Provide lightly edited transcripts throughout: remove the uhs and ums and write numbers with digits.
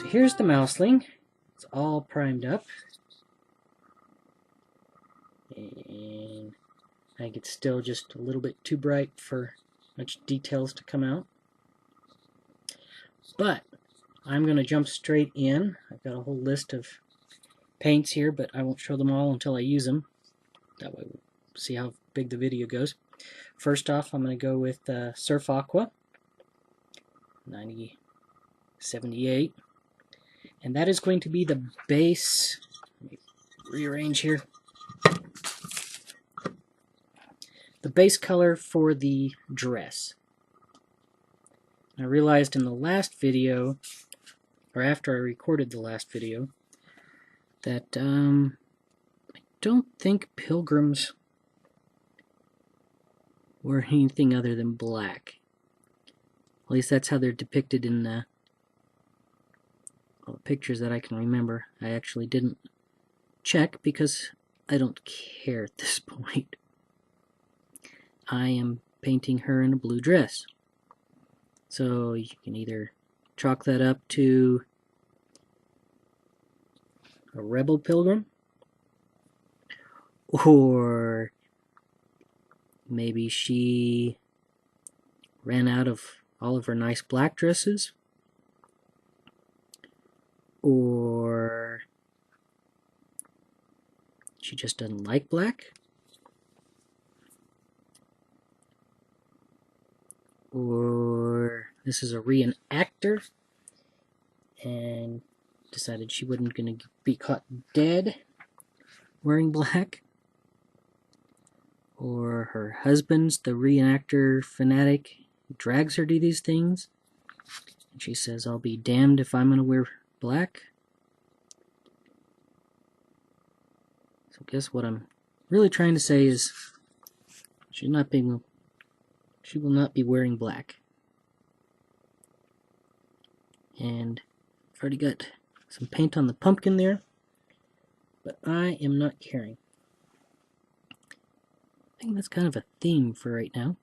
here's the Mousling. It's all primed up. And I think it's still just a little bit too bright for much details to come out. But I'm going to jump straight in. I've got a whole list of paints here, but I won't show them all until I use them. That way we'll see how big the video goes. First off, I'm going to go with Surf Aqua 9078. And that is going to be the base. Let me rearrange here. The base color for the dress. I realized in the last video, or after I recorded the last video, that I don't think pilgrims were anything other than black. At least that's how they're depicted in all the pictures that I can remember. I actually didn't check because I don't care at this point. I am painting her in a blue dress. So you can either chalk that up to a rebel pilgrim, or maybe she ran out of all of her nice black dresses, or she just doesn't like black, or this is a reenactor and decided she wasn't going to be caught dead wearing black, or her husband's the reenactor fanatic who drags her to these things, and she says, I'll be damned if I'm going to wear black. So I guess what I'm really trying to say is she will not be wearing black. And I've already got some paint on the pumpkin there, but I am not caring. I think that's kind of a theme for right now.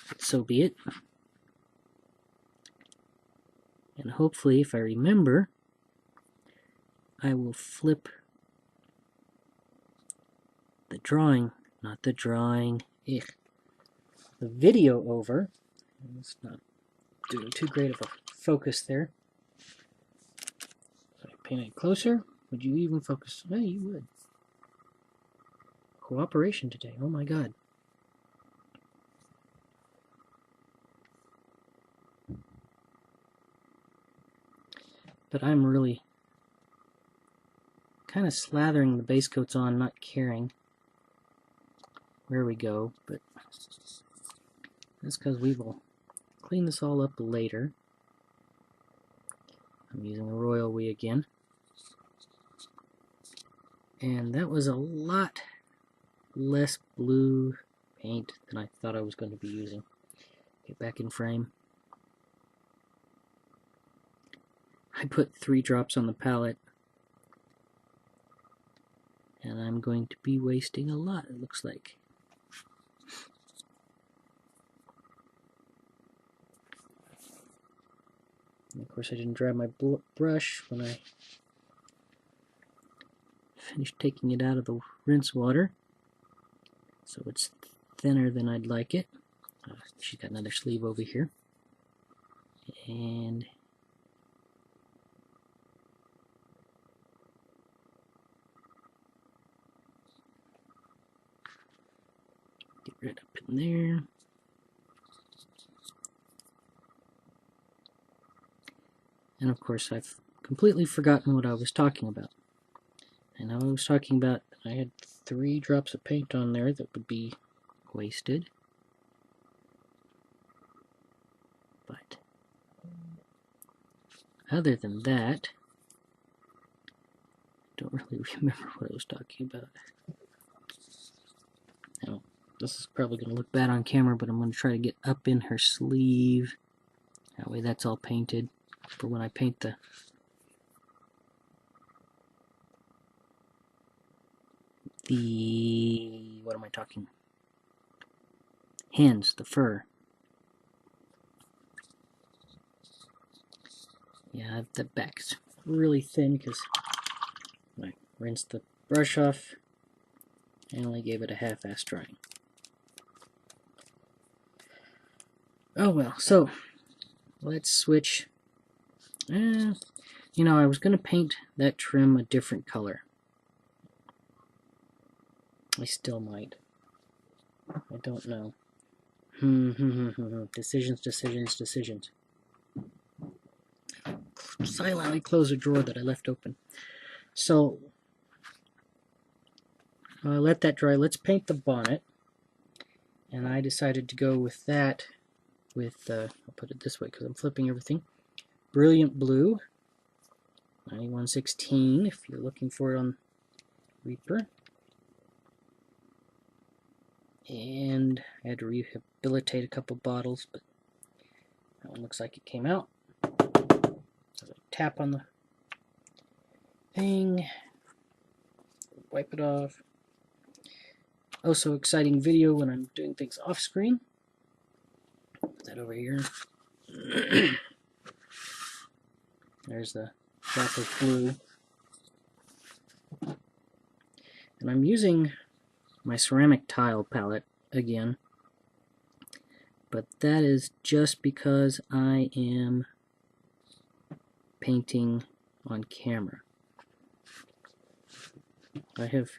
But so be it. And hopefully, if I remember, I will flip the drawing, not the drawing, the video over. It's not doing too great of a focus there. If I paint it closer, would you even focus? No, you would. Cooperation today, oh my god. But I'm really kind of slathering the base coats on, not caring where we go, but that's because we will clean this all up later. I'm using a royal we again. And that was a lot less blue paint than I thought I was going to be using. Get back in frame. I put 3 drops on the palette, and I'm going to be wasting a lot, it looks like. And of course I didn't dry my brush when I finished taking it out of the rinse water, so it's thinner than I'd like it. She's got another sleeve over here, and get rid up in there. And of course I've completely forgotten what I was talking about. And I was talking about I had 3 drops of paint on there that would be wasted. But other than that, I don't really remember what I was talking about. Now, this is probably going to look bad on camera, but I'm going to try to get up in her sleeve. That way that's all painted for when I paint the what am I talking? Hands, the fur. Yeah, the back's really thin because I rinsed the brush off and only gave it a half-ass drying. Oh well, so let's switch. You know, I was going to paint that trim a different color. I still might. I don't know. Decisions, decisions, decisions. Silently close a drawer that I left open. So, let that dry. Let's paint the bonnet. And I decided to go with that, I'll put it this way because I'm flipping everything. Brilliant Blue, 9116, if you're looking for it on Reaper. And I had to rehabilitate a couple bottles, but that one looks like it came out. So tap on the thing, wipe it off. Also exciting video when I'm doing things off screen. Put that over here. There's the drop of blue. And I'm using my ceramic tile palette again. But that is just because I am painting on camera. I have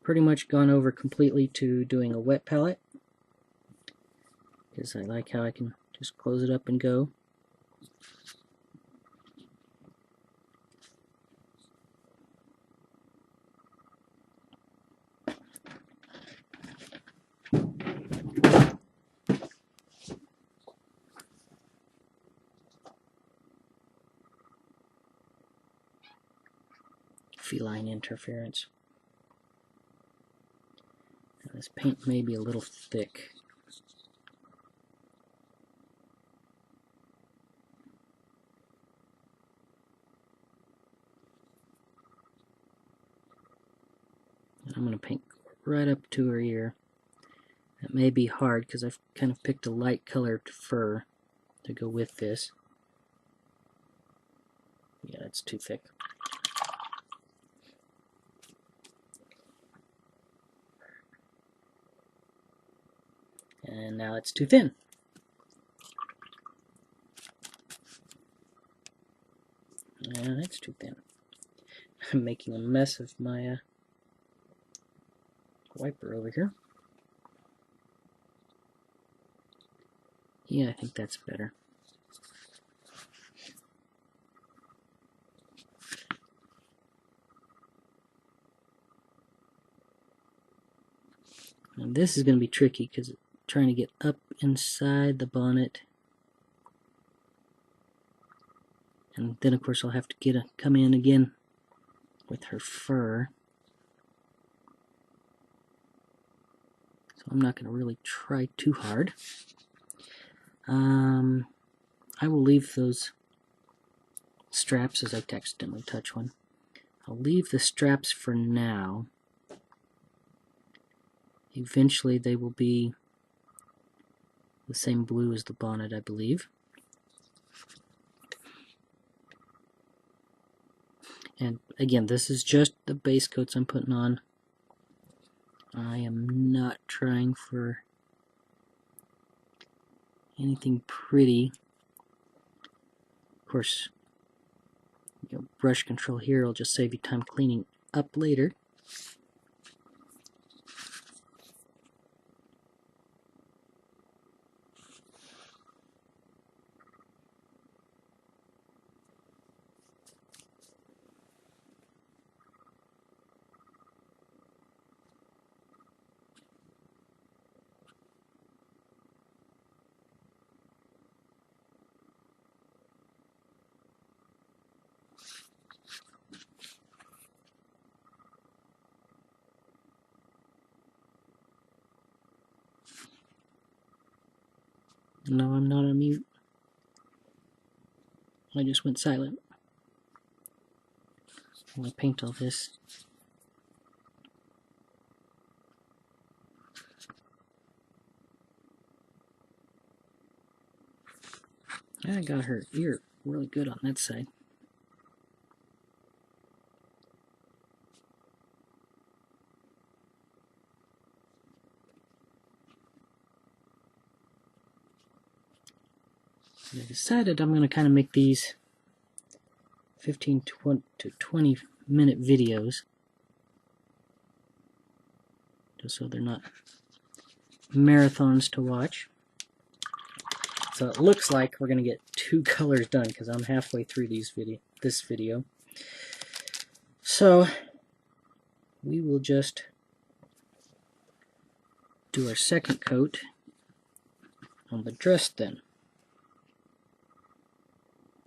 pretty much gone over completely to doing a wet palette because I like how I can just close it up and go. Feline interference. And this paint may be a little thick. I'm going to paint right up to her ear. It may be hard because I've kind of picked a light colored fur to go with this. Yeah, it's too thick. And now it's too thin. Yeah, that's too thin. I'm making a mess of my wiper over here. Yeah, I think that's better. And this is going to be tricky because it's trying to get up inside the bonnet. And then of course I'll have to come in again with her fur. So I'm not going to really try too hard. I will leave those straps as I accidentally touch one. I'll leave the straps for now. Eventually they will be the same blue as the bonnet, I believe. And again, this is just the base coats I'm putting on. I am not trying for anything pretty. Of course, brush control here will just save you time cleaning up later. No, I'm not on mute. I just went silent. I'm going to paint all this. I got her ear really good on that side. I decided I'm going to kind of make these 15 to 20 minute videos, just so they're not marathons to watch. So it looks like we're going to get 2 colors done because I'm halfway through this video. So we will just do our second coat on the dress then.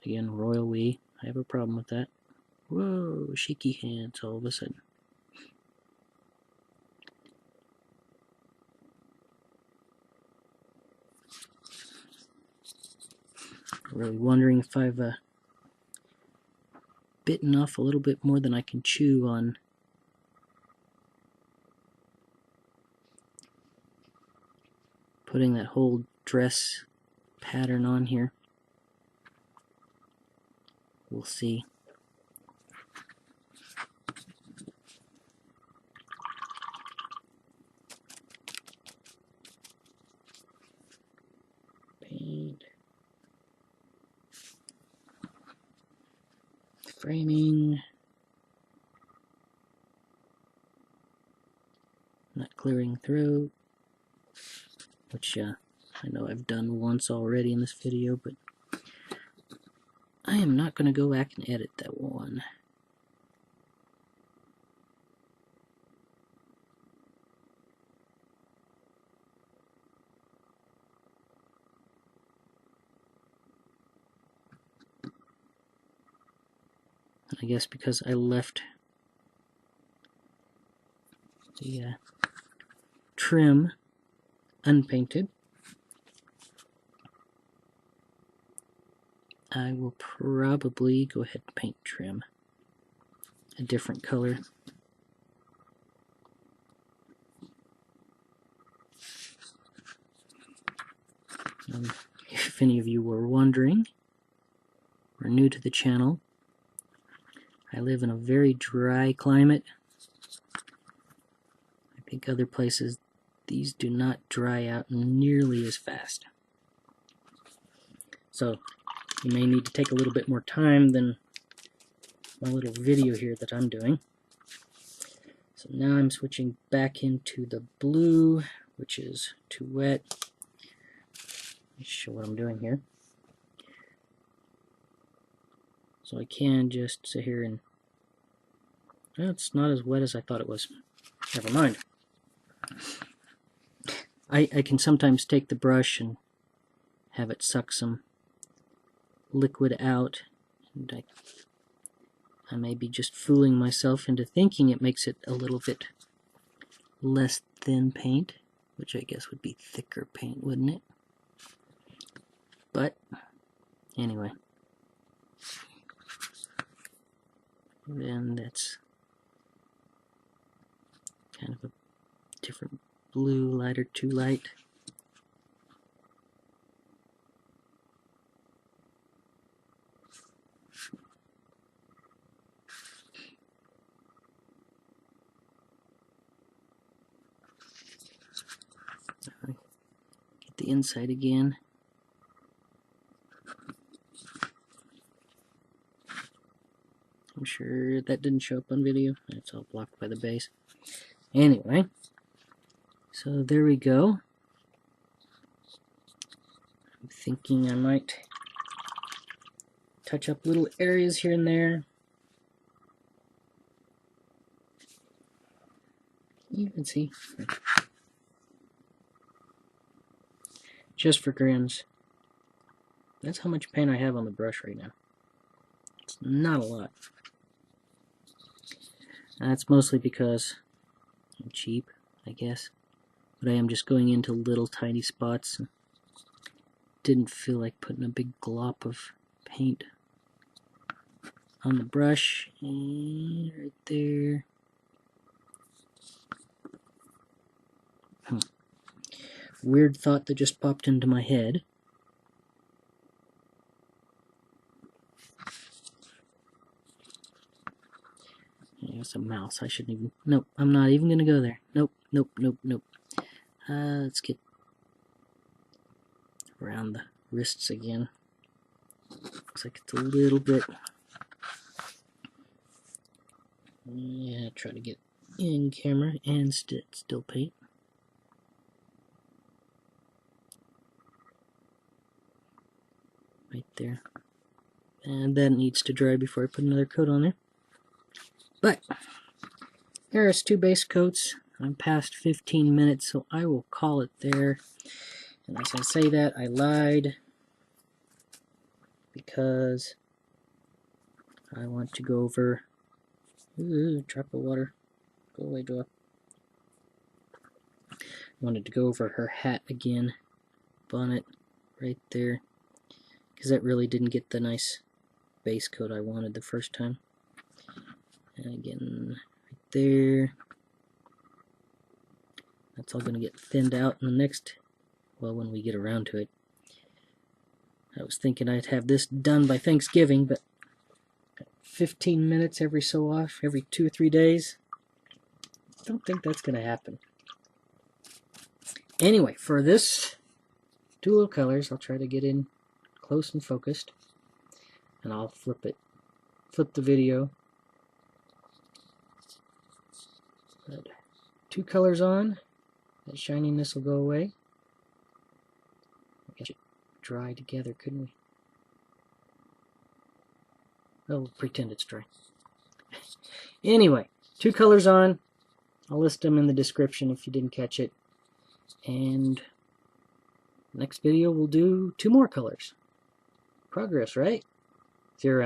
Again, royal we. I have a problem with that. Whoa, shaky hands all of a sudden. Really wondering if I've bitten off a little bit more than I can chew on putting that whole dress pattern on here. We'll see. Paint. Framing. Not clearing through. Which I know I've done once already in this video, but I am not going to go back and edit that one. I guess because I left the trim unpainted, I will probably go ahead and paint trim a different color. If any of you were wondering, or new to the channel, I live in a very dry climate. I think other places these do not dry out nearly as fast. So you may need to take a little bit more time than my little video here that I'm doing. So now I'm switching back into the blue, which is too wet. Let me show what I'm doing here. So I can just sit here and, well, it's not as wet as I thought it was. Never mind. I can sometimes take the brush and have it suck some liquid out, and I may be just fooling myself into thinking it makes it a little bit less thin paint, which I guess would be thicker paint, wouldn't it? But anyway, then that's kind of a different blue, lighter, too light. Get the inside again. I'm sure that didn't show up on video. It's all blocked by the base. Anyway, so there we go. I'm thinking I might touch up little areas here and there. You can see. Just for grins. That's how much paint I have on the brush right now. It's not a lot. And that's mostly because I'm cheap, I guess. But I am just going into little tiny spots. And didn't feel like putting a big glop of paint on the brush. And right there. Weird thought that just popped into my head. There's a mouse. I shouldn't even... Nope, I'm not even going to go there. Nope, nope, nope, nope. Let's get around the wrists again. Looks like it's a little bit... Yeah, try to get in camera and still paint. Right there. And that needs to dry before I put another coat on there. But there's 2 base coats. I'm past 15 minutes, so I will call it there. And as I say that, I lied, because I want to go over... Ooh, drop of water. Go away, Joa. I wanted to go over her hat again. Bonnet right there, because that really didn't get the nice base coat I wanted the first time. And again, right there. That's all going to get thinned out in the next, well, when we get around to it. I was thinking I'd have this done by Thanksgiving, but 15 minutes every 2 or 3 days. Don't think that's going to happen. Anyway, for this dual colors, I'll try to get in close and focused, and I'll flip the video. But 2 colors on, that shininess will go away. We should dry together, couldn't we? Oh, we'll pretend it's dry. Anyway, 2 colors on. I'll list them in the description if you didn't catch it. And next video we'll do 2 more colors. Progress, right? 0.